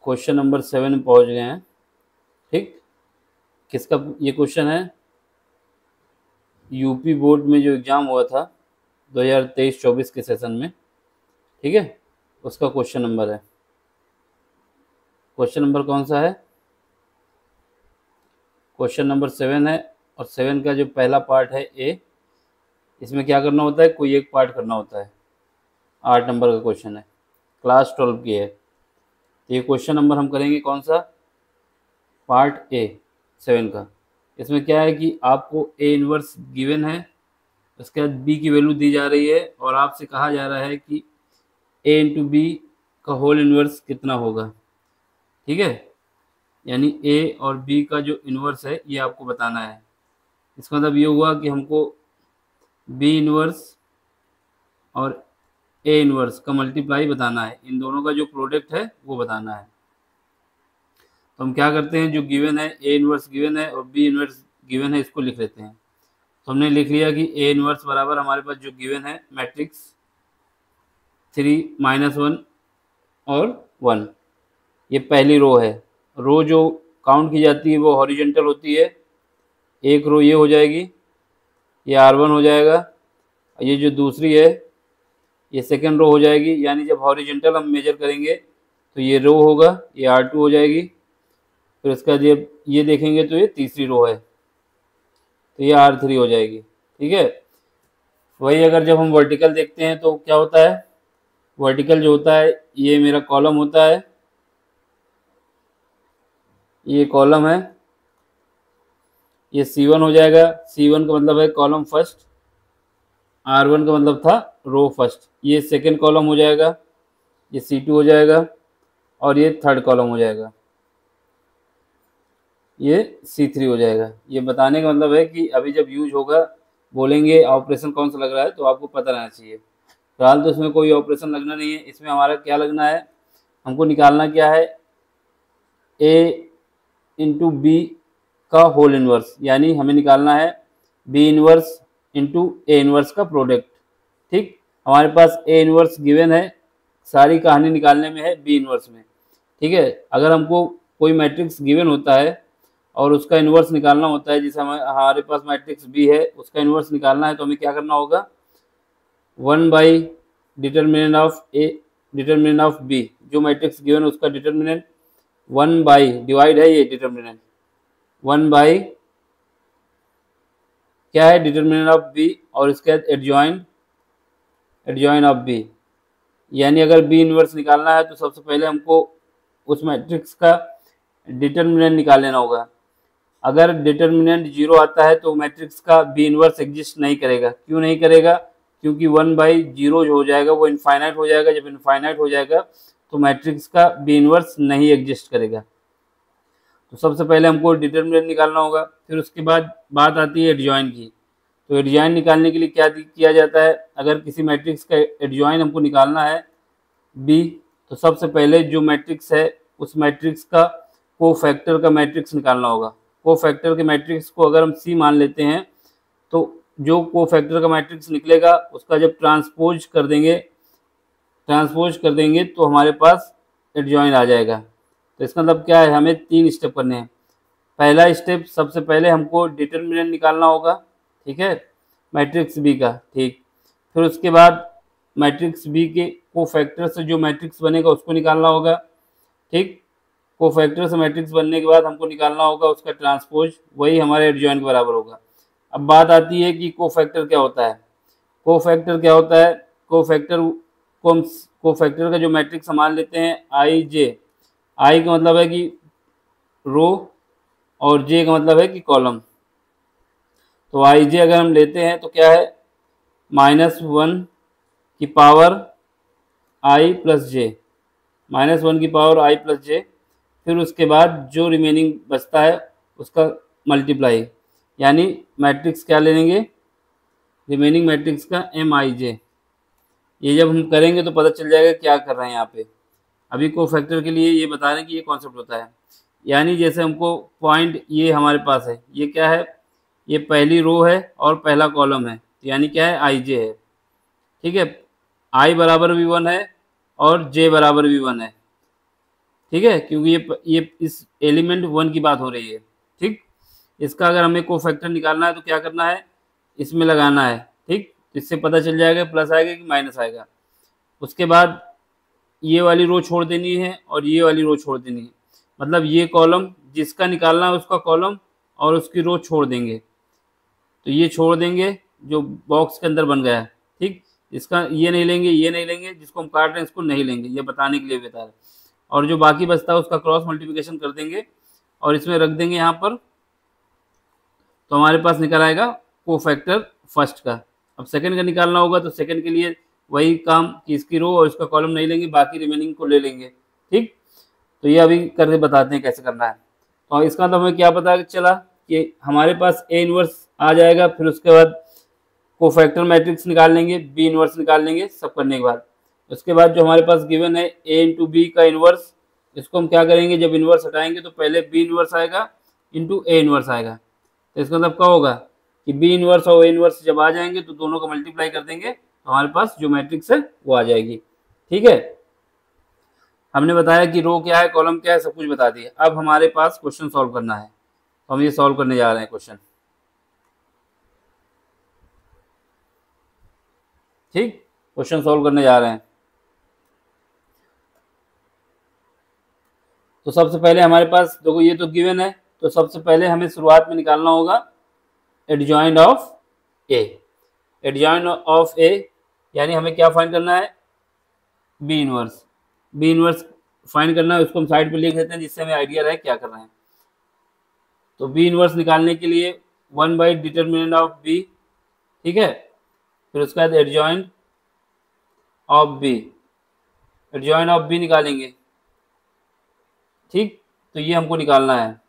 Question number 7 में पहुंच गए हैं। ठीक, किसका ये क्वेश्चन है? यूपी बोर्ड में जो एग्ज़ाम हुआ था 2023-24 के सेशन में, ठीक है, उसका क्वेश्चन नंबर है। क्वेश्चन नंबर कौन सा है? क्वेश्चन नंबर 7 है, और 7 का जो पहला पार्ट है ए, इसमें क्या करना होता है? कोई एक पार्ट करना होता है। 8 नंबर का क्वेश्चन है, क्लास 12 की है। तो ये क्वेश्चन नंबर हम करेंगे कौन सा? पार्ट ए 7 का। इसमें क्या है कि आपको ए इनवर्स गिवन है, उसके बाद बी की वैल्यू दी जा रही है, और आपसे कहा जा रहा है कि ए इंटू बी का होल इनवर्स कितना होगा। ठीक है, यानी ए और बी का जो इनवर्स है ये आपको बताना है। इसका मतलब ये हुआ कि हमको बी इनवर्स और ए इनवर्स का मल्टीप्लाई बताना है, इन दोनों का जो प्रोडक्ट है वो बताना है। तो हम क्या करते हैं, जो गिवन है ए इनवर्स गिवन है और बी इनवर्स गिवन है, इसको लिख लेते हैं। तो हमने लिख लिया कि ए इनवर्स बराबर हमारे पास जो गिवन है मैट्रिक्स 3 -1 और 1, ये पहली रो है। रो जो काउंट की जाती है वो हॉरिजेंटल होती है। एक रो ये हो जाएगी, ये R1 हो जाएगा। ये जो दूसरी है ये सेकंड रो हो जाएगी, यानी जब हॉरिजेंटल हम मेजर करेंगे तो ये रो होगा, ये R2 हो जाएगी। फिर उसके बाद ये देखेंगे तो ये तीसरी रो है, तो ये R3 हो जाएगी। ठीक है, वही अगर जब हम वर्टिकल देखते हैं तो क्या होता है? वर्टिकल जो होता है ये मेरा कॉलम होता है, ये कॉलम है, ये C1 हो जाएगा। C1 का मतलब है कॉलम फर्स्ट, R1 का मतलब था रो फर्स्ट। ये सेकंड कॉलम हो जाएगा, ये C2 हो जाएगा, और ये थर्ड कॉलम हो जाएगा, ये C3 हो जाएगा। ये बताने का मतलब है कि अभी जब यूज होगा, बोलेंगे ऑपरेशन कौन सा लग रहा है, तो आपको पता रहना चाहिए। फिलहाल तो इसमें कोई ऑपरेशन लगना नहीं है। इसमें हमारा क्या लगना है, हमको निकालना क्या है? ए इंटू बी का होल इनवर्स, यानी हमें निकालना है B inverse into a inverse का प्रोडक्ट। ठीक, हमारे पास ए इनवर्स गिवन है, सारी कहानी निकालने में है बी इनवर्स में। ठीक है, अगर हमको कोई मैट्रिक्स गिवन होता है और उसका इन्वर्स निकालना होता है, जैसे हमारे पास मैट्रिक्स बी है, उसका इन्वर्स निकालना है, तो हमें क्या करना होगा? 1 by determinant of a determinant of b, जो मैट्रिक्स गिवन है उसका डिटर्मिनेंट 1 बाई डिवाइड है, ये डिटर्मिनेंट 1 बाई क्या है? डिटर्मिनेंट ऑफ बी, और इसके बाद एडजॉइन ऑफ बी। यानी अगर बी इनवर्स निकालना है तो सबसे पहले हमको उस मैट्रिक्स का डिटर्मिनेंट निकाल लेना होगा। अगर डिटर्मिनेंट 0 आता है तो मैट्रिक्स का बी इनवर्स एग्जिस्ट नहीं करेगा। क्यों नहीं करेगा? क्योंकि 1/0 जो हो जाएगा वो इनफाइनाइट हो जाएगा। जब इनफाइनाइट हो जाएगा तो मैट्रिक्स का बी इनवर्स नहीं एग्जिस्ट करेगा। तो सबसे पहले हमको डिटर्मिनेंट निकालना होगा। फिर उसके बाद बात आती है एडजॉइन की। तो एडजॉइन निकालने के लिए क्या किया जाता है? अगर किसी मैट्रिक्स का एडजॉइन हमको निकालना है बी, तो सबसे पहले जो मैट्रिक्स है उस मैट्रिक्स का कोफैक्टर का मैट्रिक्स निकालना होगा। कोफैक्टर के मैट्रिक्स को अगर हम सी मान लेते हैं तो जो कोफैक्टर का मैट्रिक्स निकलेगा उसका जब ट्रांसपोज कर देंगे तो हमारे पास एडजॉइन आ जाएगा। तो इसका मतलब क्या है? हमें 3 स्टेप करने हैं। पहला स्टेप, सबसे पहले हमको डिटर्मिनेंट निकालना होगा, ठीक है, मैट्रिक्स बी का। ठीक, फिर उसके बाद मैट्रिक्स बी के कोफैक्टर से जो मैट्रिक्स बनेगा उसको निकालना होगा। ठीक, कोफैक्टर से मैट्रिक्स बनने के बाद हमको निकालना होगा उसका ट्रांसपोज, वही हमारे एडजॉइन के बराबर होगा। अब बात आती है कि कोफैक्टर क्या होता है। कोफैक्टर क्या होता है? कोफैक्टर का जो मैट्रिक्स मान लेते हैं आई जे। आई का मतलब है कि रो और जे का मतलब है कि कॉलम। तो आई जे अगर हम लेते हैं तो क्या है? -1 की पावर आई प्लस जे, -1 की पावर आई प्लस जे। फिर उसके बाद जो रिमेनिंग बचता है उसका मल्टीप्लाई, यानी मैट्रिक्स क्या ले लेंगे? रिमेनिंग मैट्रिक्स का MIJ। ये जब हम करेंगे तो पता चल जाएगा क्या कर रहे हैं यहाँ पे। अभी कोफैक्टर के लिए ये बता रहे हैं कि ये कॉन्सेप्ट होता है। यानी जैसे हमको पॉइंट ये हमारे पास है, ये क्या है? ये पहली रो है और पहला कॉलम है, यानी क्या है? IJ है। ठीक है, I बराबर भी 1 है और J बराबर भी 1 है। ठीक है, क्योंकि ये इस एलिमेंट 1 की बात हो रही है। ठीक, इसका अगर हमें कोफैक्टर निकालना है तो क्या करना है, इसमें लगाना है। ठीक, इससे पता चल जाएगा प्लस आएगा कि माइनस आएगा। उसके बाद ये वाली रो छोड़ देनी है और ये वाली रो छोड़ देनी है, मतलब ये कॉलम जिसका निकालना है उसका कॉलम और उसकी रो छोड़ देंगे, तो ये छोड़ देंगे जो बॉक्स के अंदर बन गया है। ठीक, इसका ये नहीं लेंगे, ये नहीं लेंगे, जिसको हम काट रहे हैं इसको नहीं लेंगे, ये बताने के लिए बता रहे। और जो बाकी बचता है उसका क्रॉस मल्टीप्लिकेशन कर देंगे और इसमें रख देंगे यहाँ पर, तो हमारे पास निकल आएगा कोफैक्टर फर्स्ट का। अब सेकंड का निकालना होगा तो सेकंड के लिए वही काम कि इसकी रो और इसका कॉलम नहीं लेंगे, बाकी रिमेनिंग को ले लेंगे। ठीक, तो ये अभी करके बताते हैं कैसे करना है। तो इसका मतलब हमें क्या पता चला कि हमारे पास ए इनवर्स आ जाएगा, फिर उसके बाद कोफैक्टर मैट्रिक्स निकाल लेंगे, बी इनवर्स निकाल लेंगे, सब करने के बाद उसके बाद जो हमारे पास गिवन है ए इंटू बी का इनवर्स, इसको हम क्या करेंगे, जब इनवर्स हटाएंगे तो पहले बी इनवर्स आएगा इंटू ए इनवर्स आएगा। तो इसका मतलब क्या होगा कि बी इनवर्स और ए इनवर्स जब आ जाएंगे तो दोनों को मल्टीप्लाई कर देंगे, तो हमारे पास जो मैट्रिक्स है वो आ जाएगी। ठीक है, हमने बताया कि रो क्या है, कॉलम क्या है, सब कुछ बता दिया। अब हमारे पास क्वेश्चन सॉल्व करना है, तो हम ये सॉल्व करने जा रहे हैं क्वेश्चन। ठीक, क्वेश्चन सॉल्व करने जा रहे हैं। तो सबसे पहले हमारे पास देखो ये तो गिवन है, तो सबसे पहले हमें शुरुआत में निकालना होगा adjoint of A. Adjoint of A यानी हमें क्या फाइंड करना है, B inverse. B inverse find करना है, उसको हम साइड पे लिख देते हैं जिससे हमें आइडिया रहे क्या कर रहे हैं। तो बी इनवर्स निकालने के लिए 1/डिटर्मिनेंट ऑफ बी। ठीक है, फिर उसके बाद adjoint of b, adjoint of b निकालेंगे। ठीक, तो ये हमको निकालना है,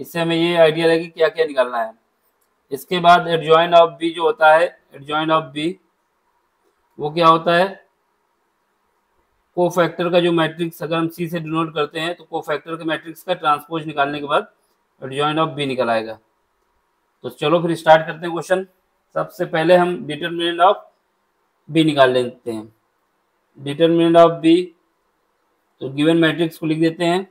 इससे हमें ये आइडिया रहेगा कि क्या क्या निकालना है। इसके बाद एडजॉइंट ऑफ बी जो होता है, एडजॉइंट ऑफ बी वो क्या होता है, कोफैक्टर का जो मैट्रिक्स अगर हम सी से डिनोट करते हैं तो कोफैक्टर के मैट्रिक्स का ट्रांसपोज निकालने के बाद एडजॉइंट ऑफ बी निकल आएगा। तो चलो फिर स्टार्ट करते हैं क्वेश्चन। सबसे पहले हम डिटर्मिनेंट ऑफ बी निकाल लेते हैं। डिटर्मिनेंट ऑफ बी, तो गिवन मैट्रिक्स को लिख देते हैं,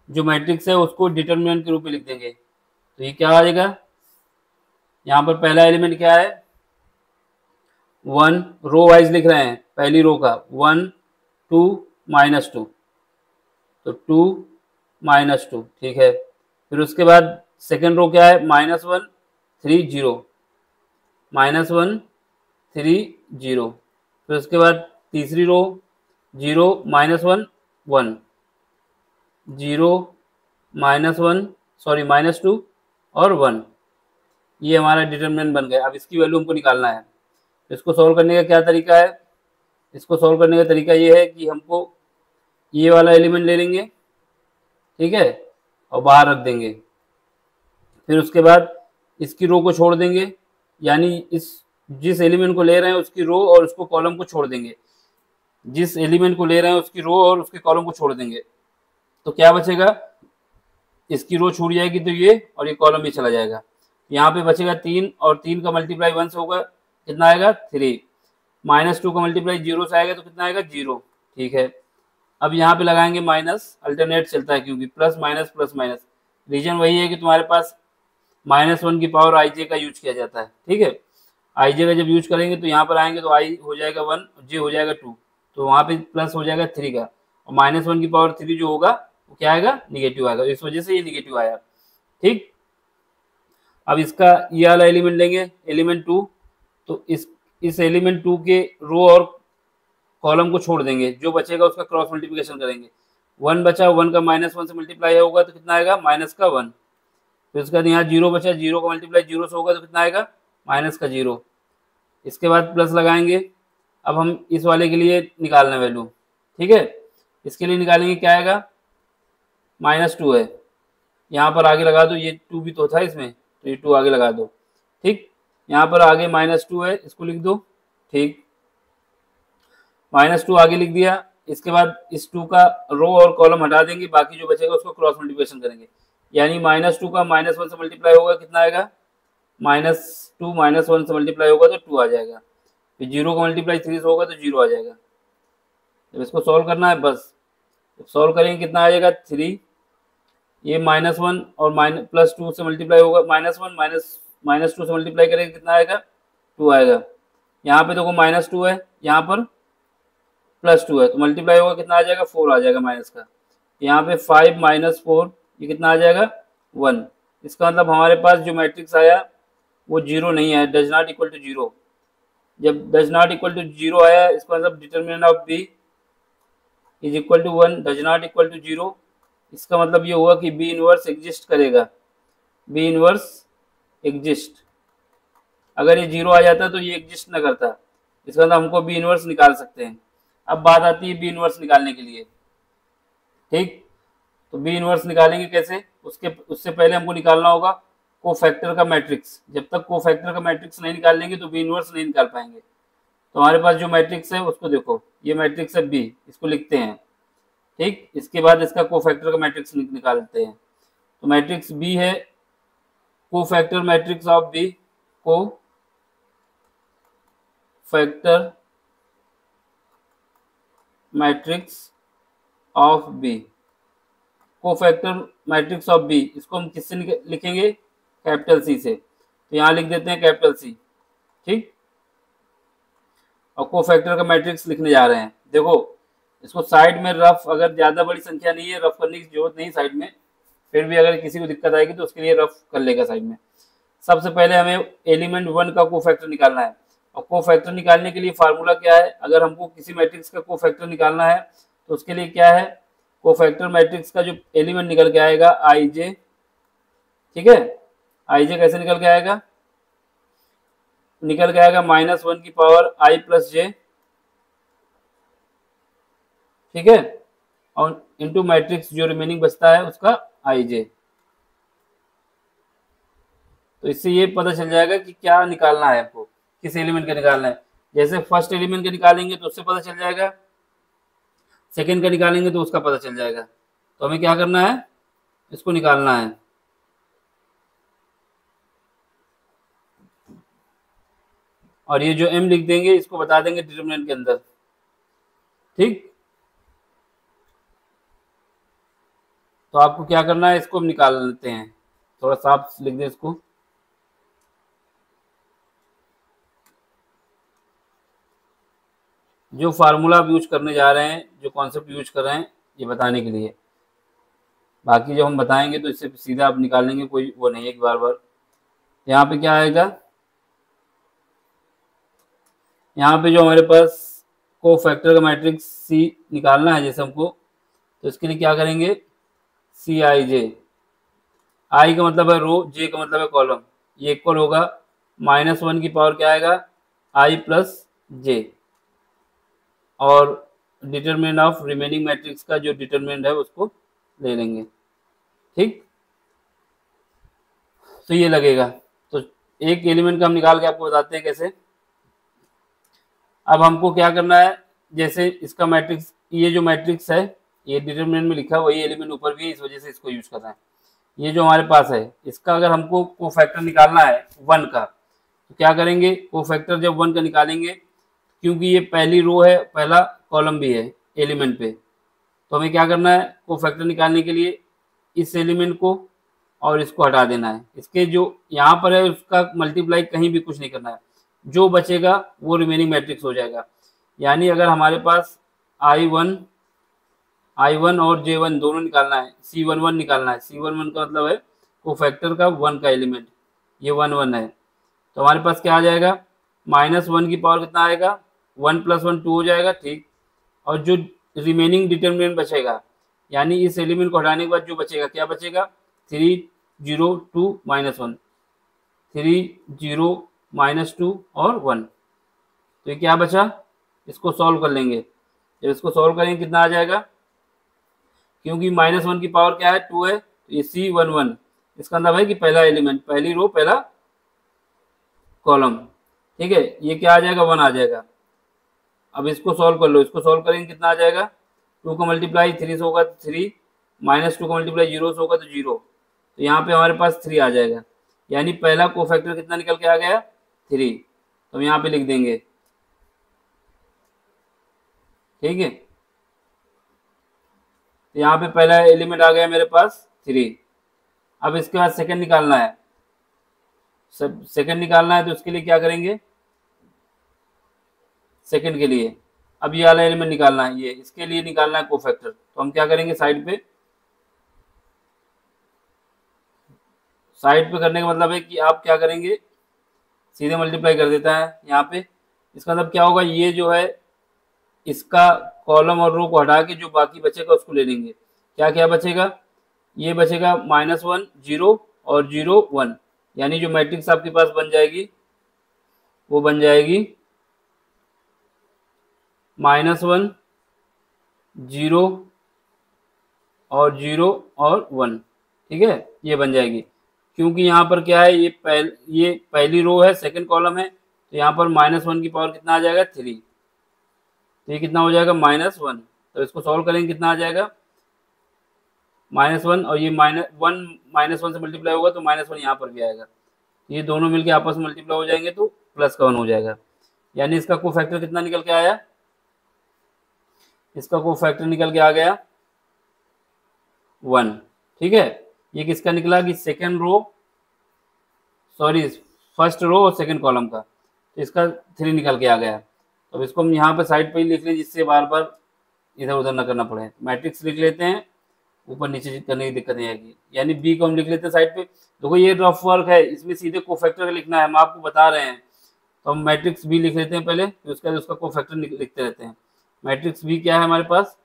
जो मैट्रिक्स है उसको डिटर्मिनेंट के रूप में लिख देंगे। तो ये क्या आ जाएगा, यहाँ पर पहला एलिमेंट क्या है 1, रो वाइज लिख रहे हैं, पहली रो का 1 2 -2, तो 2 -2। ठीक है, फिर उसके बाद सेकेंड रो क्या है -1 3 0, -1 3 0। फिर उसके बाद तीसरी रो 0 -1 1 0 -1 सॉरी -2 और 1। ये हमारा डिटरमिनेंट बन गया। अब इसकी वैल्यू हमको निकालना है। इसको सॉल्व करने का क्या तरीका है, इसको सॉल्व करने का तरीका ये है कि हमको ये वाला एलिमेंट ले लेंगे, ठीक है, और बाहर रख देंगे। फिर उसके बाद इसकी रो को छोड़ देंगे, यानी इस जिस एलिमेंट को ले रहे हैं उसकी रो और उसको कॉलम को छोड़ देंगे, जिस एलिमेंट को ले रहे हैं उसकी रो और उसके कॉलम को छोड़ देंगे। तो क्या बचेगा, इसकी रो छूट जाएगी तो ये, और ये कॉलम भी चला जाएगा। यहाँ पे बचेगा 3, और 3 का मल्टीप्लाई 1 से होगा, कितना आएगा 3। -2 का मल्टीप्लाई 0 से आएगा तो कितना आएगा 0। ठीक है, अब यहाँ पे लगाएंगे माइनस, अल्टरनेट चलता है क्योंकि प्लस माइनस। रीजन वही है कि तुम्हारे पास -1 की पावर i j का यूज किया जाता है। ठीक है, i j का जब यूज करेंगे तो यहाँ पर आएंगे तो i हो जाएगा 1, j हो जाएगा 2, तो वहाँ पे प्लस हो जाएगा 3 का, और -1 की पावर 3 जो होगा वो क्या आएगा, निगेटिव आएगा, इस वजह से ये निगेटिव आया। ठीक, अब इसका ये वाला एलिमेंट लेंगे, एलिमेंट 2, तो इस एलिमेंट 2 के रो और कॉलम को छोड़ देंगे, जो बचेगा उसका क्रॉस मल्टीप्लिकेशन करेंगे। 1 बचा, 1 का -1 से मल्टीप्लाई होगा तो कितना आएगा -1। फिर उसके बाद यहाँ 0 बचा, 0 का मल्टीप्लाई 0 से होगा तो कितना आएगा -0। इसके बाद प्लस लगाएंगे। अब हम इस वाले के लिए निकालना वैल्यू, ठीक है, इसके लिए निकालेंगे, क्या आएगा -2 है, यहाँ पर आगे लगा दो, ये 2 भी तो था इसमें, तो ये 2 आगे लगा दो। ठीक, यहाँ पर आगे -2 है, इसको लिख दो। ठीक, -2 आगे लिख दिया। इसके बाद इस 2 का रो और कॉलम हटा देंगे, बाकी जो बचेगा उसको क्रॉस मल्टीप्लिकेशन करेंगे, यानी -2 का -1 से मल्टीप्लाई होगा, कितना आएगा -2 -1 से मल्टीप्लाई होगा तो 2 आ जाएगा। फिर 0 का मल्टीप्लाई 3 से होगा तो 0 आ जाएगा। जब इसको सॉल्व करना है बस, जब सॉल्व करेंगे कितना आ जाएगा 3, ये -1 और +2 से मल्टीप्लाई होगा, -1 -2 से मल्टीप्लाई करेंगे कितना आएगा 2 आएगा। यहाँ पे देखो -2 है, यहाँ पर +2 है, तो मल्टीप्लाई होगा कितना आ जाएगा 4 आ जाएगा माइनस का। यहाँ पे 5 - 4 ये कितना आ जाएगा 1। इसका मतलब हमारे पास जो मैट्रिक्स आया वो 0 नहीं है, डज नॉट इक्वल टू 0। जब डज नॉट इक्वल टू 0 आया इसका मतलब determinant of B is equal to 1, does not equal to 0। इसका मतलब ये हुआ कि बी इनवर्स एग्जिस्ट करेगा, बी इनवर्स एग्जिस्ट। अगर ये 0 आ जाता तो ये एग्जिस्ट ना करता, इसका मतलब हमको बी इनवर्स निकाल सकते हैं। अब बात आती है बी इनवर्स निकालने के लिए, ठीक। तो बी इनवर्स निकालेंगे कैसे, उससे पहले हमको निकालना होगा कोफैक्टर का मैट्रिक्स। जब तक कोफैक्टर का मैट्रिक्स नहीं निकाल लेंगे तो बी इनवर्स नहीं निकाल पाएंगे। तो हमारे पास जो मैट्रिक्स है उसको देखो, ये मैट्रिक्स है बी, इसको लिखते हैं, ठीक। इसके बाद इसका कोफैक्टर का मैट्रिक्स निकालते हैं। तो मैट्रिक्स बी है cofactor matrix of B, cofactor matrix of B, cofactor matrix of B, इसको हम किससे लिखेंगे कैपिटल सी से। तो यहाँ लिख देते हैं कैपिटल सी, ठीक। और कोफैक्टर का मैट्रिक्स लिखने जा रहे हैं। देखो इसको साइड में रफ, अगर ज़्यादा बड़ी संख्या नहीं है रफ करने की जरूरत नहीं साइड में, फिर भी अगर किसी को दिक्कत आएगी तो उसके लिए रफ कर लेगा साइड में। सबसे पहले हमें एलिमेंट 1 का कोफैक्टर निकालना है, और कोफैक्टर निकालने के लिए फार्मूला क्या है, अगर हमको किसी मैट्रिक्स का कोफैक्टर निकालना है तो उसके लिए क्या है, कोफैक्टर मैट्रिक्स का जो एलिमेंट निकल के आएगा आई जे, ठीक है। आई जे कैसे निकल के आएगा, निकल के आएगा -1 की पावर आई प्लस जे, ठीक है, और इनटू मैट्रिक्स जो रिमेनिंग बचता है उसका आई जे। तो इससे ये पता चल जाएगा कि क्या निकालना है आपको, किस एलिमेंट का निकालना है। जैसे फर्स्ट एलिमेंट का निकालेंगे तो उससे पता चल जाएगा, सेकेंड का निकालेंगे तो उसका पता चल जाएगा। तो हमें क्या करना है, इसको निकालना है। और ये जो m लिख देंगे इसको बता देंगे डिटरमिनेंट के अंदर, ठीक। तो आपको क्या करना है, इसको हम निकाल लेते हैं, थोड़ा साफ लिख दें इसको। जो फार्मूला आप यूज करने जा रहे हैं, जो कॉन्सेप्ट यूज कर रहे हैं ये बताने के लिए, बाकी जब हम बताएंगे तो इससे सीधा आप निकालेंगे, कोई वो नहीं है कि बार बार। यहाँ पे क्या आएगा, यहाँ पे जो हमारे पास कोफैक्टर का मैट्रिक्स सी निकालना है जैसे हमको, तो इसके लिए क्या करेंगे, सी आई जे, आई का मतलब है रो, जे का मतलब है कॉलम, ये इक्वल होगा -1 की पावर क्या आएगा आई प्लस जे, और डिटरमिनेंट ऑफ रिमेनिंग मैट्रिक्स का जो डिटरमिनेंट है उसको ले लेंगे, ठीक। तो ये लगेगा। तो एक एलिमेंट का हम निकाल के आपको बताते हैं कैसे। अब हमको क्या करना है, जैसे इसका मैट्रिक्स, ये जो मैट्रिक्स है ये डिटरमिनेंट में लिखा है, वही एलिमेंट ऊपर भी है, इस वजह से इसको यूज कर रहे हैं। ये जो हमारे पास है इसका अगर हमको कोफैक्टर निकालना है 1 का, तो क्या करेंगे, कोफैक्टर जब 1 का निकालेंगे, क्योंकि ये पहली रो है, पहला कॉलम भी है एलिमेंट पे, तो हमें क्या करना है, कोफैक्टर निकालने के लिए इस एलिमेंट को और इसको हटा देना है। इसके जो यहाँ पर है उसका मल्टीप्लाई कहीं भी कुछ नहीं करना है, जो बचेगा वो रिमेनिंग मैट्रिक्स हो जाएगा। यानी अगर हमारे पास I1 और J1 दोनों निकालना है, C11 निकालना है, C11 का मतलब है कोफैक्टर का 1 का एलिमेंट, ये 1 है, तो हमारे पास क्या आ जाएगा, -1 की पावर कितना आएगा 1 + 1 2 हो जाएगा, ठीक। और जो रिमेनिंग डिटरमिनेंट बचेगा, यानी इस एलिमेंट को हटाने के बाद जो बचेगा, क्या बचेगा 3 0 2 -1, 3 0 -2 और 1। तो ये क्या बचा, इसको सॉल्व कर लेंगे। जब इसको सॉल्व करेंगे कितना आ जाएगा, क्योंकि -1 की पावर क्या है 2 है, तो ये C11, इसका मतलब है कि पहला एलिमेंट, पहली रो पहला कॉलम, ठीक है। ये क्या आ जाएगा 1 आ जाएगा। अब इसको सॉल्व कर लो, इसको सॉल्व करेंगे कितना आ जाएगा, 2 का मल्टीप्लाई 3 से होगा 3, -2 का मल्टीप्लाई 0 से होगा तो 0, तो यहाँ पे हमारे पास 3 आ जाएगा। यानी पहला कोफैक्टर कितना निकल के आ गया 3, तो हम यहाँ पे लिख देंगे, ठीक है। तो यहाँ पे पहला एलिमेंट आ गया मेरे पास 3। अब इसके बाद सेकंड निकालना है, सेकंड निकालना है तो उसके लिए क्या करेंगे, सेकंड के लिए अब ये वाला एलिमेंट निकालना है, ये इसके लिए निकालना है कोफैक्टर। तो हम क्या करेंगे, साइड पे करने का मतलब है कि आप क्या करेंगे, सीधे मल्टीप्लाई कर देता है यहाँ पे। इसका मतलब क्या होगा, ये जो है इसका कॉलम और रो को हटा के जो बाकी बचेगा उसको ले लेंगे। क्या क्या बचेगा, ये बचेगा -1 0 और 0 1, यानी जो मैट्रिक्स आपके पास बन जाएगी वो बन जाएगी -1 0 और 0 और 1। ठीक है, ये बन जाएगी, क्योंकि यहाँ पर क्या है, ये पहली रो है, सेकंड कॉलम है, तो यहाँ पर -1 की पावर कितना आ जाएगा 3, तो ये कितना हो जाएगा -1। तो इसको सॉल्व करेंगे, कितना आ जाएगा -1, और ये -1 से मल्टीप्लाई होगा तो -1 यहाँ पर भी आएगा, ये दोनों मिलके आपस में मल्टीप्लाई हो जाएंगे तो +1 हो जाएगा। यानी इसका कोफैक्टर कितना निकल के आया, इसका कोफैक्टर निकल के आ गया 1। ठीक है, ये किसका निकला कि फर्स्ट रो और सेकंड कॉलम का, तो इसका 3 निकल के आ गया। तो अब इसको हम यहाँ पे साइड पे ही लिख लें, जिससे बार बार इधर उधर ना करना पड़े। मैट्रिक्स लिख लेते हैं, ऊपर नीचे करने की दिक्कत नहीं आएगी। यानी बी को हम लिख लेते हैं साइड पे। देखो ये रफ वर्क है, इसमें सीधे कोफैक्टर लिखना है, हम आपको बता रहे हैं। तो हम मैट्रिक्स बी लिख लेते हैं पहले, फिर उसके बाद उसका कोफैक्टर लिखते रहते हैं। मैट्रिक्स बी क्या है हमारे पास,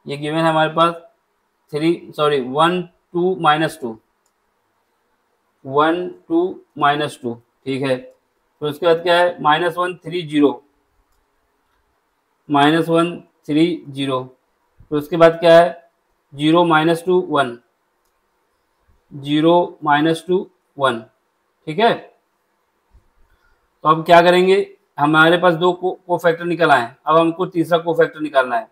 ये गिवन है हमारे पास 1 2 -2 1 2 -2। ठीक है, तो उसके बाद क्या है -1 3 0 -1 3 0। तो उसके बाद क्या है 0 -2 1 0 -2 1। ठीक है, तो अब क्या करेंगे, हमारे पास दो कोफैक्टर निकल आए, अब हमको तीसरा कोफैक्टर निकालना है।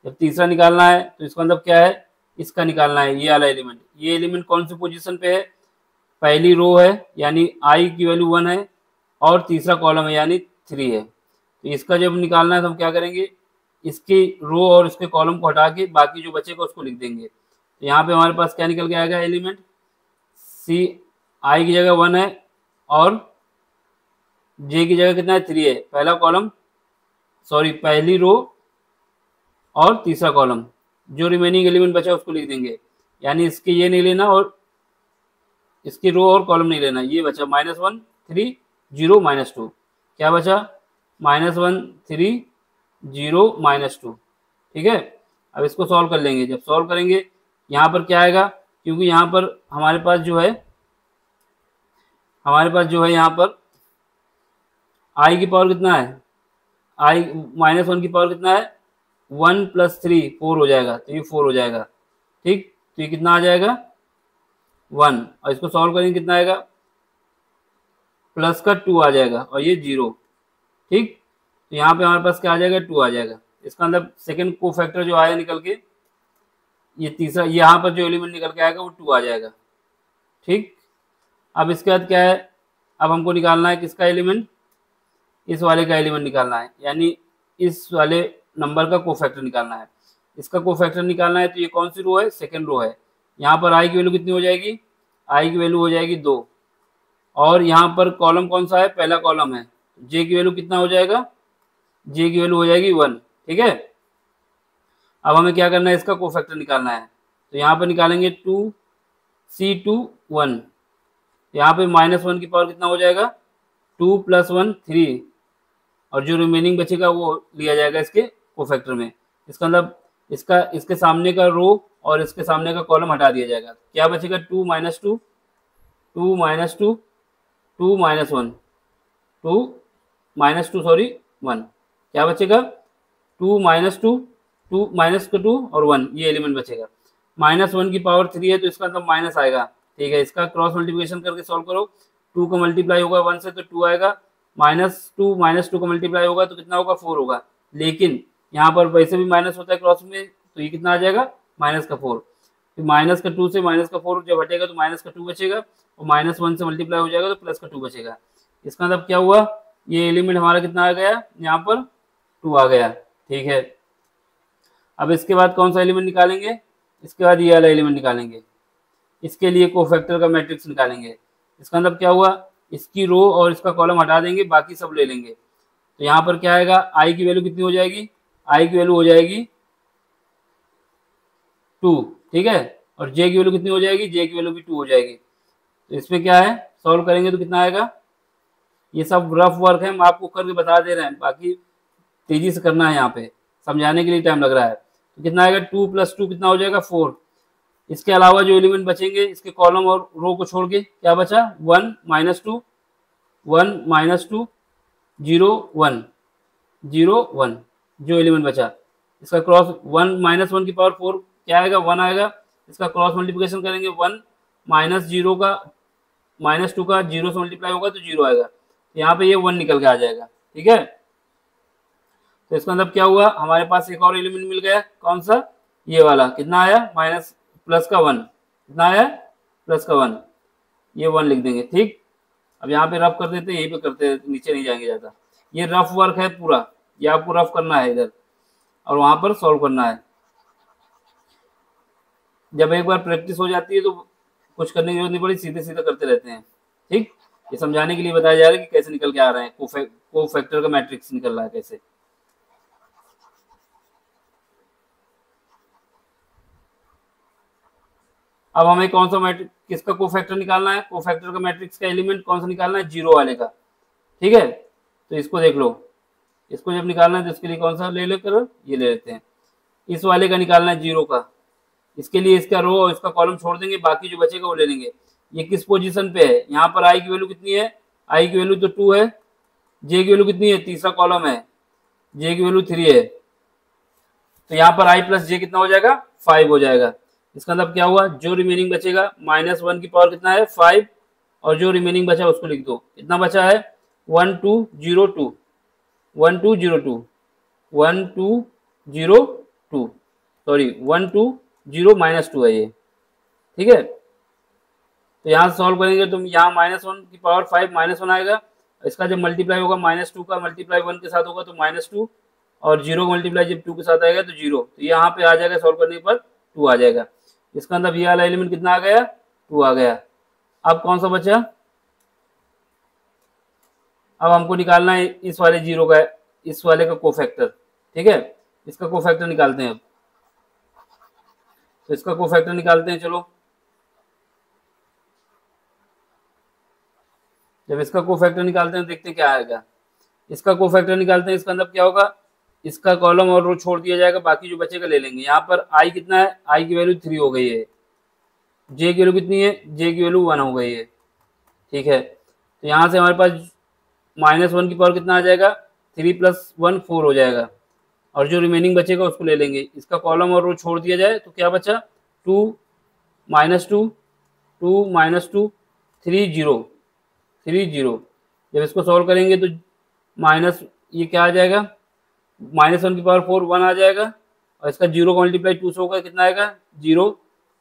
जब तीसरा निकालना है तो इसका मतलब क्या है, इसका निकालना है, ये वाला एलिमेंट। ये एलिमेंट कौन सी पोजीशन पे है, पहली रो है यानी आई की वैल्यू 1 है, और तीसरा कॉलम है यानी 3 है। तो इसका जब निकालना है तो हम क्या करेंगे, इसकी रो और इसके कॉलम को हटा के बाकी जो बचेगा उसको लिख देंगे। तो यहाँ पे हमारे पास क्या निकल के आएगा, एलिमेंट सी आई की जगह 1 है और जे की जगह कितना है 3 है, पहली रो और तीसरा कॉलम, जो रिमेनिंग एलिमेंट बचा उसको लिख देंगे। यानी इसके ये नहीं लेना और इसकी रो और कॉलम नहीं लेना, ये बचा -1 3 0 -2। क्या बचा -1 3 0 -2। ठीक है, अब इसको सॉल्व कर लेंगे। जब सॉल्व करेंगे यहाँ पर क्या आएगा, क्योंकि यहाँ पर हमारे पास जो है यहाँ पर आई की पावर कितना है, आई -1 की पावर कितना है 1 + 3 4 हो जाएगा, तो ये 4 हो जाएगा। ठीक, तो ये कितना आ जाएगा 1, और इसको सॉल्व करेंगे कितना आएगा, प्लस का 2 आ जाएगा और ये 0। ठीक, तो यहाँ पे हमारे पास क्या आ जाएगा 2 आ जाएगा। इसका मतलब सेकंड कोफैक्टर जो आया निकल के, ये तीसरा यहाँ पर जो एलिमेंट निकल के आएगा वो 2 आ जाएगा। ठीक, अब इसके बाद क्या है, अब हमको निकालना है किसका एलिमेंट, इस वाले का एलिमेंट निकालना है, यानी इस वाले नंबर का कोफैक्टर निकालना है। इसका कोफैक्टर निकालना है तो ये कौन सी रो है, सेकंड रो है। यहाँ पर आई की वैल्यू कितनी हो जाएगी, आई की वैल्यू हो जाएगी 2, और यहाँ पर कॉलम कौन सा है, पहला कॉलम है। जे की वैल्यू कितना हो जाएगा, जे की वैल्यू हो जाएगी 1। ठीक है, अब हमें क्या करना है, इसका कोफैक्टर निकालना है। तो यहाँ पर निकालेंगे 2 C2 1, यहाँ पे -1 की पावर कितना हो जाएगा 2 + 1 3, और जो रिमेनिंग बचेगा वो लिया जाएगा इसके कोफैक्टर में। इसका मतलब इसके सामने का रो और इसके सामने का कॉलम हटा दिया जाएगा। क्या बचेगा 2 - 2 2 - 2 2 - 1 2 - 2 सॉरी 1, क्या बचेगा 2 - 2 2 -2 और 1, ये एलिमेंट बचेगा। -1 की पावर 3 है तो इसका मतलब माइनस आएगा। ठीक है, इसका क्रॉस मल्टीप्लिकेशन करके सॉल्व करो, 2 का मल्टीप्लाई होगा 1 से तो 2 आएगा, -2 का मल्टीप्लाई होगा तो कितना होगा 4 होगा। लेकिन यहाँ पर वैसे भी माइनस होता है क्रॉस में, तो ये कितना आ जाएगा -4। तो -2 से -4 जब हटेगा तो -2 बचेगा, और -1 से मल्टीप्लाई हो जाएगा तो +2 बचेगा। इसका मतलब क्या हुआ, ये एलिमेंट हमारा कितना आ गया, यहाँ पर 2 आ गया। ठीक है, अब इसके बाद कौन सा एलिमेंट निकालेंगे, इसके बाद ये वाला एलिमेंट निकालेंगे, इसके लिए कोफैक्टर का मैट्रिक्स निकालेंगे। इसका मतलब क्या हुआ, इसकी रो और इसका कॉलम हटा देंगे, बाकी सब ले लेंगे। तो यहाँ पर क्या आएगा, आई की वैल्यू कितनी हो जाएगी, आई की वैल्यू हो जाएगी 2, ठीक है, और जे की वैल्यू कितनी हो जाएगी, जे की वैल्यू भी 2 हो जाएगी। तो इसमें क्या है, सॉल्व करेंगे तो कितना आएगा, ये सब रफ वर्क है, हम आपको करके बता दे रहे हैं, बाकी तेजी से करना है, यहाँ पे समझाने के लिए टाइम लग रहा है। तो कितना आएगा, 2 + 2 कितना हो जाएगा 4। इसके अलावा जो एलिमेंट बचेंगे, इसके कॉलम और रो को छोड़ के क्या बचा, 1 - 2 1 - 2 0 1 0 1, जो एलिमेंट बचा इसका क्रॉस 1 - 1 की पावर 4 क्या आएगा, 1 आएगा। इसका क्रॉस मल्टीप्लिकेशन करेंगे, 1 - 0 का -2 का 0 से मल्टीप्लाई होगा तो 0 आएगा। यहाँ पे ये 1 निकल के आ जाएगा, ठीक है। तो इसका मतलब क्या हुआ, हमारे पास एक और एलिमेंट मिल गया, कौन सा, ये वाला, कितना आया, प्लस का 1, कितना आया, प्लस का 1, ये 1 लिख देंगे, ठीक। अब यहाँ पे रफ कर देते हैं, यहीं पे करते हैं, नीचे नहीं जाएंगे ज़्यादा। ये रफ वर्क है पूरा, ये आपको रफ करना है इधर और वहाँ पर सॉल्व करना है। जब एक बार प्रैक्टिस हो जाती है तो कुछ करने की जरूरत नहीं पड़ी, सीधे सीधे करते रहते हैं, ठीक। ये समझाने के लिए बताया जा रहा है कि कैसे निकल के आ रहे हैं, कोफैक्टर का मैट्रिक्स निकल रहा है कैसे। अब हमें कौन सा मैट्रिक्स, किसका कोफैक्टर निकालना है, कोफैक्टर का मैट्रिक्स का एलिमेंट कौन सा निकालना है, 0 वाले का, ठीक है। तो इसको देख लो, इसको जब निकालना है तो इसके लिए कौन सा ले लेकर, ये ले लेते हैं, इस वाले का निकालना है 0 का। इसके लिए इसका रो और इसका कॉलम छोड़ देंगे, बाकी जो बचेगा वो ले लेंगे। ये किस पोजीशन पे है, यहाँ पर आई की वैल्यू कितनी है, आई की वैल्यू तो 2 है, जे की वैल्यू कितनी है, तीसरा कॉलम है, जे की वैल्यू 3 है। तो यहाँ पर आई प्लस जे कितना हो जाएगा, 5 हो जाएगा। इसका मतलब क्या हुआ, जो रिमेनिंग बचेगा, -1 की पावर कितना है 5, और जो रिमेनिंग बचा उसको लिख दो, कितना बचा है 1 2 0 2 1 2 0 2 1 2 0 2, सॉरी 1 2 0 -2 है ये, ठीक है। तो यहाँ सॉल्व करेंगे तो यहाँ -1 की पावर 5 -1 आएगा, इसका जब मल्टीप्लाई होगा -2 का मल्टीप्लाई 1 के साथ होगा तो -2, और 0 का मल्टीप्लाई जब 2 के साथ आएगा तो 0। तो यहाँ पे आ जाएगा, सॉल्व करने पर 2 आ जाएगा। इसका अंदर ये वाला एलिमेंट कितना आ गया, 2 आ गया। अब कौन सा बचा, अब हमको निकालना है इस वाले 0 का, इस वाले का कोफैक्टर, ठीक है। इसका कोफैक्टर निकालते हैं अब, तो इसका कोफैक्टर निकालते हैं, चलो। जब इसका कोफैक्टर निकालते हैं देखते हैं क्या आएगा। इसका कोफैक्टर निकालते हैं, इसका अंदर क्या होगा, इसका कॉलम और रो छोड़ दिया जाएगा, बाकी जो बचेगा ले लेंगे। यहाँ पर आई कितना है, आई की वैल्यू 3 हो गई है, जे की वैल्यू कितनी है, जे की वैल्यू 1 हो गई है, ठीक है। तो यहाँ से हमारे पास -1 की पावर कितना आ जाएगा, 3 + 1 4 हो जाएगा, और जो रिमेनिंग बचेगा उसको ले लेंगे। इसका कॉलम और रो छोड़ दिया जाए तो क्या बचा, 2 -2 2 -2 3 0 3 0। जब इसको सॉल्व करेंगे तो माइनस ये क्या आ जाएगा, -1 की पावर 4 1 आ जाएगा, और इसका 0 का मल्टीप्लाई 2 से होगा, कितना आएगा 0,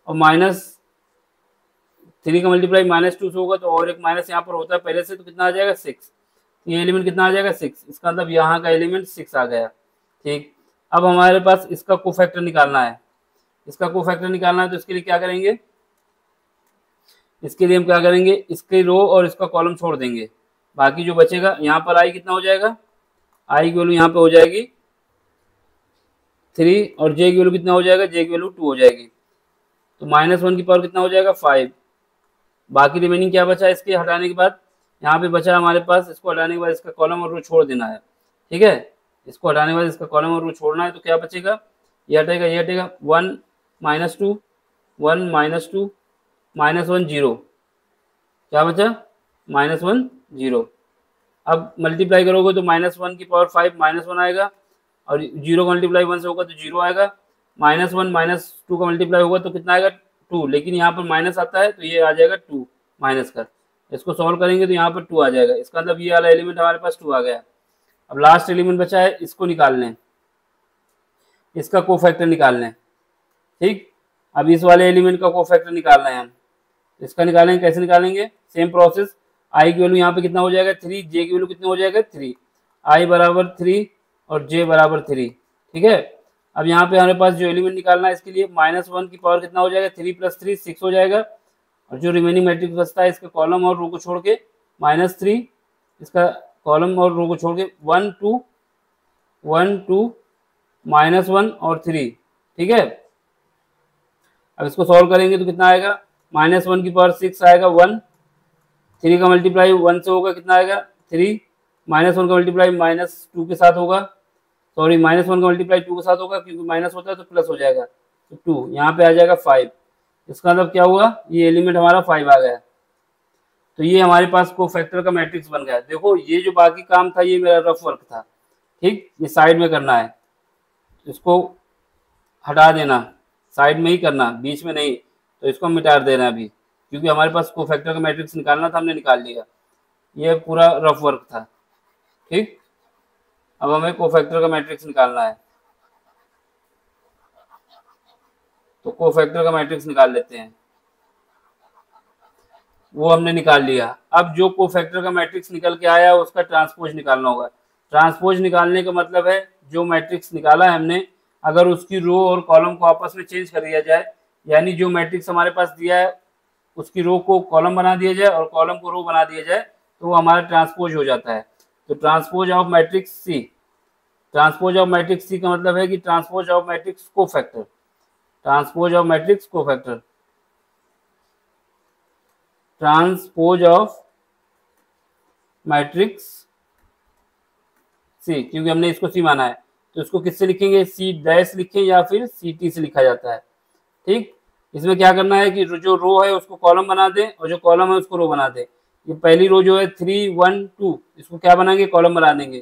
और -3 का मल्टीप्लाई -2 से होगा तो और एक माइनस यहाँ पर होता है पहले से, तो कितना आ जाएगा 6। ये एलिमेंट कितना आ जाएगा 6, इसका मतलब यहाँ का एलिमेंट 6 आ गया, ठीक। अब हमारे पास इसका कोफैक्टर निकालना है, इसका कोफैक्टर निकालना है तो इसके लिए क्या करेंगे, इसके लिए हम क्या करेंगे, इसके रो और इसका कॉलम छोड़ देंगे, बाकी जो बचेगा, यहाँ पर आई कितना हो जाएगा, आई की वैल्यू यहाँ पे हो जाएगी 3, और जे की वैल्यू कितना हो जाएगा, जे की वैल्यू 2 हो जाएगी। तो -1 की पावर कितना हो जाएगा 5, बाकी रिमेनिंग क्या बचा इसके हटाने के बाद, यहाँ पे बचा हमारे पास, इसको हटाने के बाद इसका कॉलम और रो छोड़ देना है, ठीक है। इसको हटाने के बाद इसका कॉलम और रो छोड़ना है, तो क्या बचेगा, ये हटेगा, ये हटेगा, 1 -2 1 -2 -1 0, क्या बचा -1 0। अब मल्टीप्लाई करोगे तो -1 की पावर 5 -1 आएगा, और 0 का मल्टीप्लाई 1 से होगा तो 0 आएगा, -1 -2 का मल्टीप्लाई होगा तो कितना आएगा 2, लेकिन यहाँ पर माइनस आता है तो ये आ जाएगा 2 माइनस का। इसको सॉल्व करेंगे तो यहाँ पर 2 आ जाएगा, इसका मतलब ये वाला एलिमेंट हमारे पास 2 आ गया। अब लास्ट एलिमेंट बचा है, इसको निकाल लें, इसका कोफैक्टर निकाल लें, ठीक। अब इस वाले एलिमेंट का कोफैक्टर निकालना है हम, इसका निकालेंगे, कैसे निकालेंगे, सेम प्रोसेस। आई की वैल्यू यहाँ पे कितना हो जाएगा 3, जे की वैल्यू कितना हो जाएगा 3, आई बराबर 3 और जे बराबर 3, ठीक है। अब यहाँ पे हमारे पास जो एलिमेंट निकालना है इसके लिए -1 की पावर कितना हो जाएगा, 3 + 3 6 हो जाएगा, और जो रिमेनिंग मैट्रिक्स बचता है इसके कॉलम और रो को छोड़ के -3, इसका कॉलम और रो को छोड़ के 1 2 1 2 -1 और 3, ठीक है। अब इसको सॉल्व करेंगे तो कितना आएगा, -1 की पावर 6 आएगा 1, 3 का मल्टीप्लाई 1 से होगा कितना आएगा 3, -1 का मल्टीप्लाई -2 के साथ होगा, सॉरी -1 का मल्टीप्लाई 2 के साथ होगा, क्योंकि माइनस होता है तो प्लस हो जाएगा, तो 2 यहाँ पे आ जाएगा 5। इसका मतलब क्या हुआ, ये एलिमेंट हमारा 5 आ गया। तो ये हमारे पास कोफैक्टर का मैट्रिक्स बन गया। देखो ये जो बाकी काम था ये मेरा रफ वर्क था, ठीक, ये साइड में करना है, इसको हटा देना, साइड में ही करना, बीच में नहीं, तो इसको मिटा देना अभी, क्योंकि हमारे पास कोफैक्टर का मैट्रिक्स निकालना था, हमने निकाल लिया। ये पूरा रफ वर्क था, ठीक। अब हमें कोफैक्टर का मैट्रिक्स निकालना है, तो कोफैक्टर का मैट्रिक्स निकाल लेते हैं। वो हमने निकाल लिया। अब जो कोफैक्टर का मैट्रिक्स निकल के आया उसका ट्रांसपोज निकालना होगा। ट्रांसपोज निकालने का मतलब है जो मैट्रिक्स निकाला है हमने, अगर उसकी रो और कॉलम को आपस में चेंज कर दिया जाए, यानी जो मैट्रिक्स हमारे पास दिया है उसकी रो को कॉलम बना दिया जाए और कॉलम को रो बना दिया जाए, तो वो हमारा ट्रांसपोज हो जाता है। तो transpose of matrix C, transpose of matrix C का मतलब है कि transpose of matrix cofactor, transpose of matrix cofactor, transpose of matrix C, क्योंकि हमने इसको सी माना है, तो इसको किससे लिखेंगे, सी डैश लिखें या फिर सी टी से लिखा जाता है, ठीक। इसमें क्या करना है कि जो रो है उसको कॉलम बना दें और जो कॉलम है उसको रो बना दें। ये पहली रो जो है 3 1 2, इसको क्या बनाएंगे, कॉलम बना देंगे,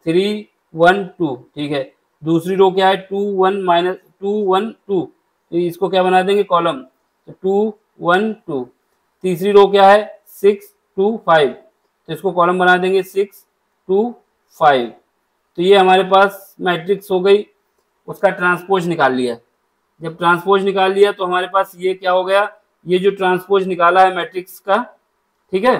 3 1 2, ठीक है। दूसरी रो क्या है 2 1 -2 1 2, तो इसको क्या बना देंगे, कॉलम, तो 2 1 2। तीसरी रो क्या है 6 2 5, तो इसको कॉलम बना देंगे 6 2 5। तो ये हमारे पास मैट्रिक्स हो गई, उसका ट्रांसपोज निकाल लिया। जब ट्रांसपोज निकाल लिया तो हमारे पास ये क्या हो गया, ये जो ट्रांसपोज निकाला है मैट्रिक्स का, ठीक है,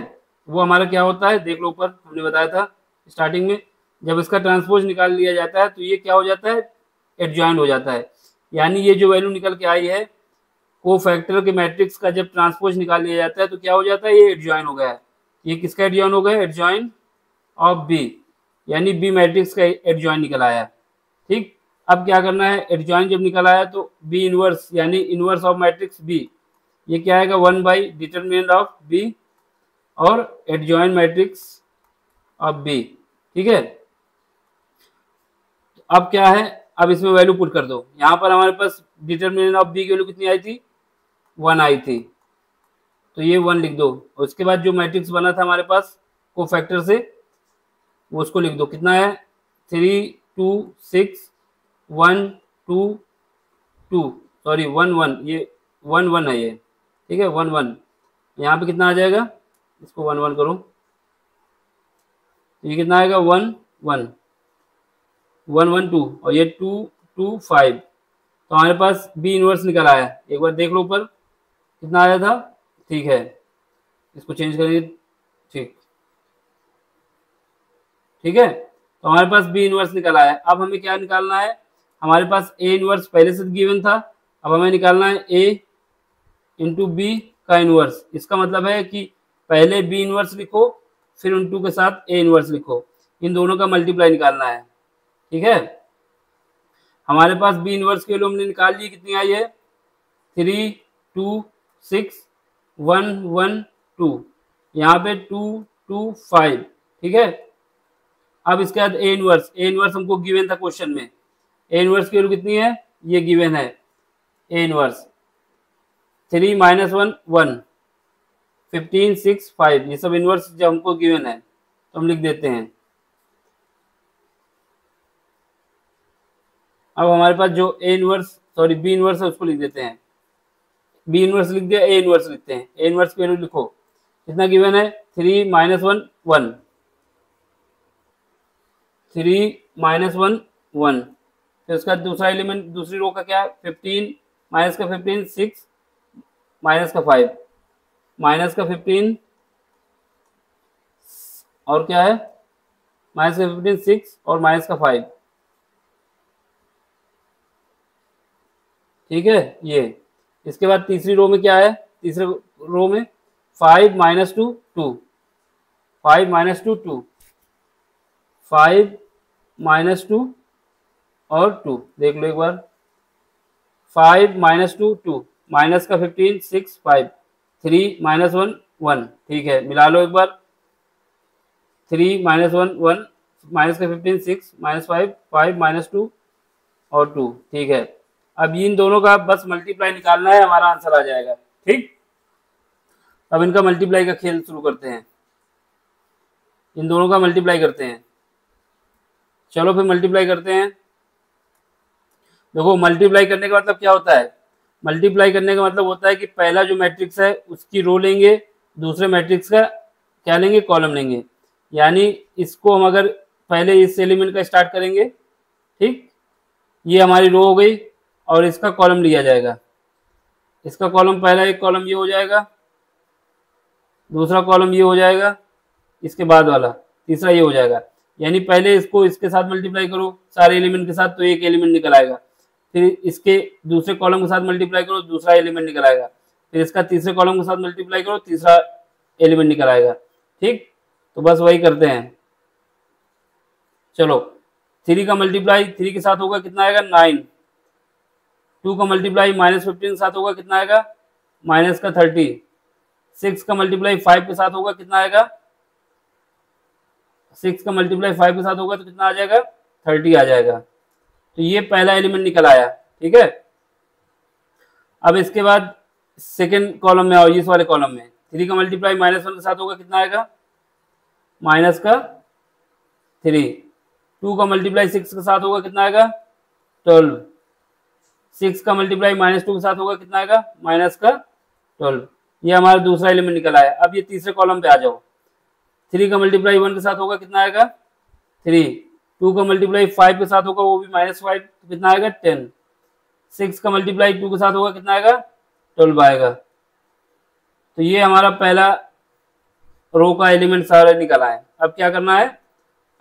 वो हमारा क्या होता है, देख लो ऊपर हमने बताया था स्टार्टिंग में, जब इसका ट्रांसपोज निकाल लिया जाता है तो ये क्या हो जाता है, एडजॉइंट हो जाता है। यानी ये जो वैल्यू निकल के आई है कोफैक्टर के मैट्रिक्स का, जब ट्रांसपोज निकाल लिया जाता है तो क्या हो जाता है, ये एडजॉइन हो गया है। ये किसका एडजॉइन हो गया, एडजॉइन ऑफ बी, यानी बी मैट्रिक्स का एडजॉइन निकल आया, ठीक। अब क्या करना है, एडजॉइन जब निकल आया तो बी इनवर्स यानी इनवर्स ऑफ मैट्रिक्स बी, ये क्या आएगा 1/डिटरमिनेंट ऑफ बी और एडजॉइन मैट्रिक्स ऑफ बी, ठीक है। अब क्या है, अब इसमें वैल्यू पुट कर दो। यहाँ पर हमारे पास डिटरमिनेंट ऑफ बी की वैल्यू कितनी आई थी, 1 आई थी, तो ये 1 लिख दो। और उसके बाद जो मैट्रिक्स बना था हमारे पास कोफैक्टर से, वो उसको लिख दो, कितना है 3 2 6 1 2 2, सॉरी 1 1, ये 1 1 है ये, ठीक है 1 1। यहाँ पे कितना आ जाएगा, इसको 1 1 करो, ये कितना आएगा 1 1 1 1 2, और ये 2 2 5। तो हमारे पास बी इनवर्स निकल आया, एक बार देख लो ऊपर कितना आया था, ठीक है, इसको चेंज करेंगे, ठीक, ठीक है। तो हमारे पास बी इनवर्स निकल आया। अब हमें क्या निकालना है, हमारे पास ए इनवर्स पहले से गिवन था, अब हमें निकालना है ए इंटू बी का इनवर्स। इसका मतलब है कि पहले बी इनवर्स लिखो फिर इंटू के साथ ए इनवर्स लिखो, इन दोनों का मल्टीप्लाई निकालना है, ठीक है। हमारे पास बी इनवर्स की वैल्यू हमने निकाल ली, कितनी आई है 3 2 6 1 1 2, यहाँ पे 2 2 5, ठीक है। अब इसके बाद ए इनवर्स हमको गिवन था क्वेश्चन में, ए इनवर्स की वैल्यू कितनी है, ये गिवन है ए इनवर्स 3 -1 1 15 6 5, ये सब इनवर्स जब हमको गिवन है तो हम लिख देते हैं। अब हमारे पास जो A inverse sorry B inverse है उसको लिख देते हैं, बी इनवर्स लिख दिया, ए इनवर्स लिखते हैं। ए इनवर्स की वैल्यू लिखो, कितना गिवन है 3 -1 1 3 -1 1, फिर उसका दूसरा एलिमेंट दूसरी रो का क्या है 15 माइनस का 15 6 माइनस का 5 माइनस का 15 और क्या है माइनस का 15 6 और माइनस का 5, ठीक है ये। इसके बाद तीसरी रो में क्या है, तीसरे रो में 5 माइनस 2 2, 5 माइनस 2 2, 5 माइनस 2 और 2 देख लो एक बार, 5 माइनस 2 2, माइनस का 15 6 5, 3 माइनस 1 1, ठीक है मिला लो एक बार, 3 माइनस 1 1, माइनस का 15 6, माइनस 5 5 माइनस 2 और 2, ठीक है। अब इन दोनों का बस मल्टीप्लाई निकालना है, हमारा आंसर आ जाएगा। ठीक, अब इनका मल्टीप्लाई का खेल शुरू करते हैं, इन दोनों का मल्टीप्लाई करते हैं। चलो फिर मल्टीप्लाई करते हैं। देखो मल्टीप्लाई करने का मतलब क्या होता है, मल्टीप्लाई करने का मतलब होता है कि पहला जो मैट्रिक्स है उसकी रो लेंगे, दूसरे मैट्रिक्स का क्या लेंगे, कॉलम लेंगे। यानी इसको हम अगर पहले इस एलिमेंट का स्टार्ट करेंगे, ठीक, ये हमारी रो हो गई और इसका कॉलम लिया जाएगा। इसका कॉलम, पहला एक कॉलम ये हो जाएगा, दूसरा कॉलम ये हो जाएगा, इसके बाद वाला तीसरा ये हो जाएगा। यानी पहले इसको इसके साथ मल्टीप्लाई करो सारे एलिमेंट के साथ तो एक एलिमेंट निकल आएगा, फिर इसके दूसरे कॉलम के साथ मल्टीप्लाई करो दूसरा एलिमेंट निकल आएगा, फिर इसका तीसरे कॉलम के साथ मल्टीप्लाई करो तीसरा एलिमेंट निकल आएगा। ठीक, तो बस वही करते हैं। चलो 3 का मल्टीप्लाई 3 के साथ होगा कितना आएगा 9, 2 का मल्टीप्लाई माइनस 15 के साथ होगा कितना आएगा माइनस का 30, 6 का मल्टीप्लाई 5 के साथ होगा कितना आएगा, 6 का मल्टीप्लाई 5 के साथ होगा तो कितना आ जाएगा 30 आ जाएगा। तो ये पहला एलिमेंट निकल आया। ठीक है, अब इसके बाद सेकेंड कॉलम में और इस वाले कॉलम में 3 का मल्टीप्लाई माइनस 1 के साथ होगा कितना आएगा माइनस का 3, 2 का मल्टीप्लाई 6 के साथ होगा कितना आएगा 12, 6 का मल्टीप्लाई माइनस 2 के साथ होगा कितना आएगा माइनस का 12। ये हमारा दूसरा एलिमेंट निकल आया। अब ये तीसरे कॉलम पे आ जाओ, 3 का मल्टीप्लाई 1 के साथ होगा कितना आएगा 3, 2 का मल्टीप्लाई 5 के साथ होगा वो भी माइनस 5 तो कितना आएगा 10, 6 का मल्टीप्लाई 2 के साथ होगा कितना आएगा 12 आएगा। तो ये हमारा पहला रो का एलिमेंट सारा निकल आया। अब क्या करना है,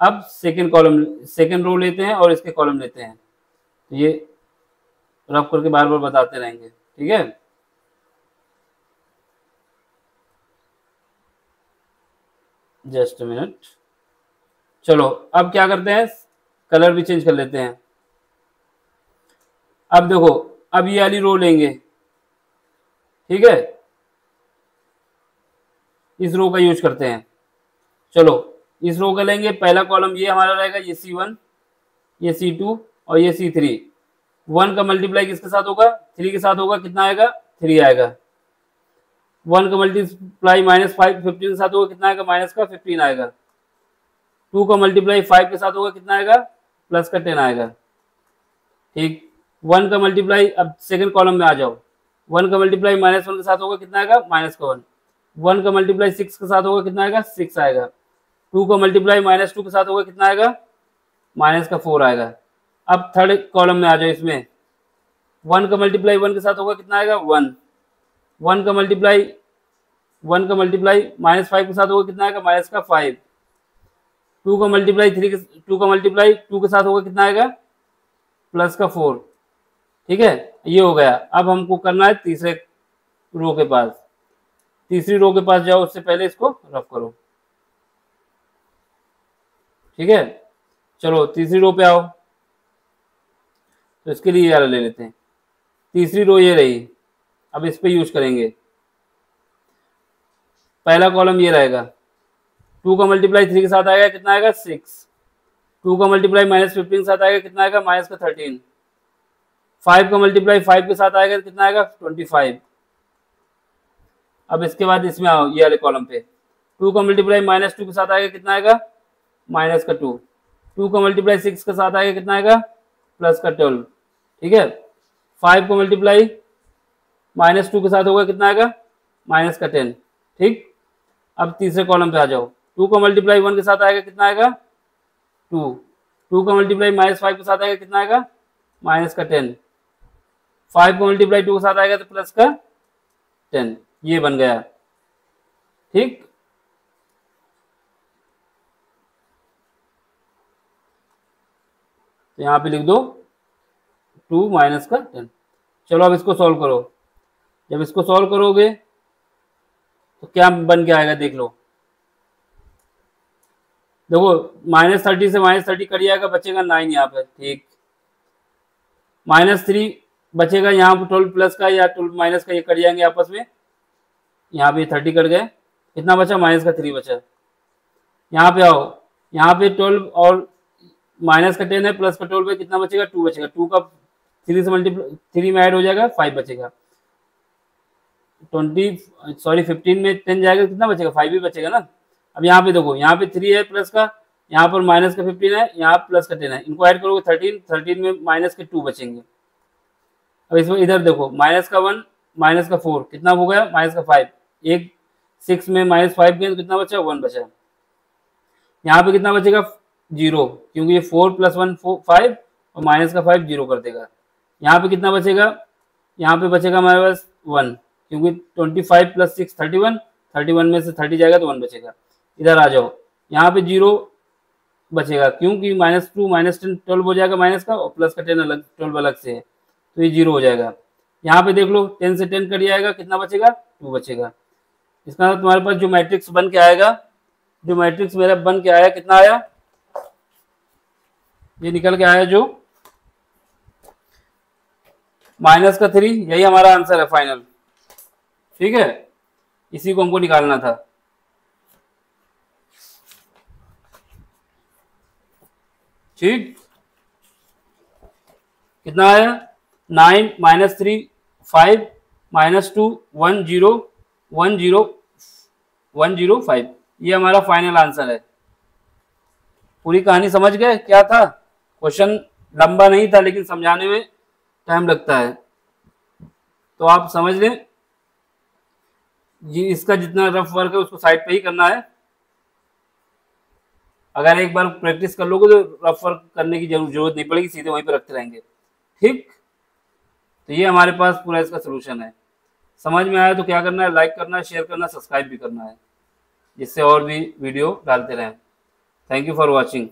अब सेकेंड कॉलम सेकेंड रो लेते हैं और इसके कॉलम लेते हैं। तो ये रफ करके बार बार बताते रहेंगे। ठीक है, जस्ट मिनट। चलो अब क्या करते हैं, कलर भी चेंज कर लेते हैं। अब देखो, अब ये वाली रो लेंगे, ठीक है, इस रो का यूज करते हैं। चलो इस रो का लेंगे, पहला कॉलम ये हमारा रहेगा, ये C1, ये C2 और ये C3। 1 का मल्टीप्लाई किसके साथ होगा 3 के साथ होगा कितना आएगा 3 आएगा। 1 का मल्टीप्लाई माइनस 5 15 के साथ होगा कितना आएगा माइनस का 15 आएगा। 2 का मल्टीप्लाई 5 के साथ होगा कितना आएगा प्लस का 10 आएगा। ठीक, 1 का मल्टीप्लाई, अब सेकंड कॉलम में आ जाओ, 1 का मल्टीप्लाई माइनस 1 के साथ होगा कितना आएगा माइनस का 1, 1 का मल्टीप्लाई 6 के साथ होगा कितना आएगा 6 आएगा। 2 का मल्टीप्लाई माइनस 2 के साथ होगा कितना आएगा माइनस का 4 आएगा। अब थर्ड कॉलम में आ जाओ, इसमें 1 का मल्टीप्लाई 1 के साथ होगा कितना आएगा 1, 1 का मल्टीप्लाई माइनस 5 के साथ होगा कितना आएगा माइनस का 5, 2 का मल्टीप्लाई 2 के साथ होगा कितना आएगा प्लस का 4। ठीक है, ये हो गया। अब हमको करना है तीसरे रो के पास, तीसरी रो के पास जाओ, उससे पहले इसको रफ करो। ठीक है, चलो तीसरी रो पे आओ, तो इसके लिए ये वाला ले लेते हैं। तीसरी रो ये रही, अब इस पे यूज करेंगे। पहला कॉलम ये रहेगा, 2 का मल्टीप्लाई 3 के साथ आएगा कितना आएगा 6, 2 का मल्टीप्लाई माइनस 15 के साथ आएगा कितना आएगा माइनस का 13, 5 का मल्टीप्लाई 5 के साथ आएगा कितना आएगा 25। अब इसके बाद इसमें आओ, ये वाले कॉलम पे 2 का मल्टीप्लाई माइनस 2 के साथ आएगा कितना आएगा माइनस का 2, 2 का मल्टीप्लाई 6 के साथ आएगा कितना आएगा प्लस का 12। ठीक है, 5 का मल्टीप्लाई माइनस 2 के साथ होगा कितना आएगा माइनस का 10। ठीक, अब तीसरे कॉलम पे आ जाओ, 2 का मल्टीप्लाई 1 के साथ आएगा कितना आएगा 2, 2 का मल्टीप्लाई माइनस 5 के साथ आएगा कितना आएगा माइनस का 10, 5 का मल्टीप्लाई 2 के साथ आएगा तो प्लस का 10। ये बन गया। ठीक, तो यहाँ पे लिख दो 2 माइनस का 10। चलो अब इसको सॉल्व करो। जब इसको सॉल्व करोगे तो क्या बन के आएगा देख लो। देखो -30 से -30 कट जाएगा, बचेगा 9 यहाँ पे, ठीक। -3 बचेगा यहाँ पे, 12 प्लस का या 12 माइनस का, ये कट जाएंगे आपस में। यहाँ पे 30 कट गए, कितना बचा, -3 बचा। यहाँ पे आओ, यहाँ पे 12 और माइनस का 10 है, प्लस का 12 है, कितना बचेगा, 2 बचेगा। 2 का 3 से मल्टीप्लाई, 3 में ऐड हो जाएगा, 5 बचेगा। 15 में 10 जाएगा, कितना बचेगा, 5 ही बचेगा ना। अब यहाँ पे देखो, यहाँ पे 3 है प्लस का, यहाँ पर माइनस का 15 है, यहाँ प्लस का 10 है, इनको ऐड करोगे 13 में माइनस के 2 बचेंगे। अब इसमें इधर देखो, -1 -4 कितना हो गया, -5, एक 6 में -5 गए तो कितना बचा, 1 बचा। यहाँ पे कितना बचेगा, 0, क्योंकि ये 4 + 1 5 और माइनस का 5 0 कर देगा। यहाँ पे कितना बचेगा, यहाँ पे बचेगा हमारे पास 1, क्योंकि 25 + 6 31, 31 में से 30 जाएगा तो 1 बचेगा। इधर आ जाओ, यहाँ पे 0 बचेगा, क्योंकि -2 -10 12 हो जाएगा माइनस का, और प्लस का 10 अलग, 12 अलग से है, तो ये 0 हो जाएगा। यहाँ पे देख लो, 10 से 10 कट जाएगा, कितना बचेगा, 2 बचेगा। इसका मतलब तुम्हारे पास जो मैट्रिक्स बन के आएगा, जो मैट्रिक्स मेरा बन के आया, कितना आया, ये निकल के आया जो -3, यही हमारा आंसर है फाइनल। ठीक है, इसी को हमको निकालना था। ठीक, कितना आया, 9 -3 5 -2 1 0 1 0 1 0 5, ये हमारा फाइनल आंसर है। पूरी कहानी समझ गए क्या था। क्वेश्चन लंबा नहीं था, लेकिन समझाने में टाइम लगता है, तो आप समझ लें। ये इसका जितना रफ वर्क है उसको साइड पे ही करना है। अगर एक बार प्रैक्टिस कर लोगे तो रफ वर्क करने की जरूरत नहीं पड़ेगी, सीधे वहीं पे रखते रहेंगे। ठीक, तो ये हमारे पास पूरा इसका सोल्यूशन है। समझ में आया तो क्या करना है, लाइक करना है, शेयर करना, सब्सक्राइब भी करना है, जिससे और भी वीडियो डालते रहें। Thank you for watching.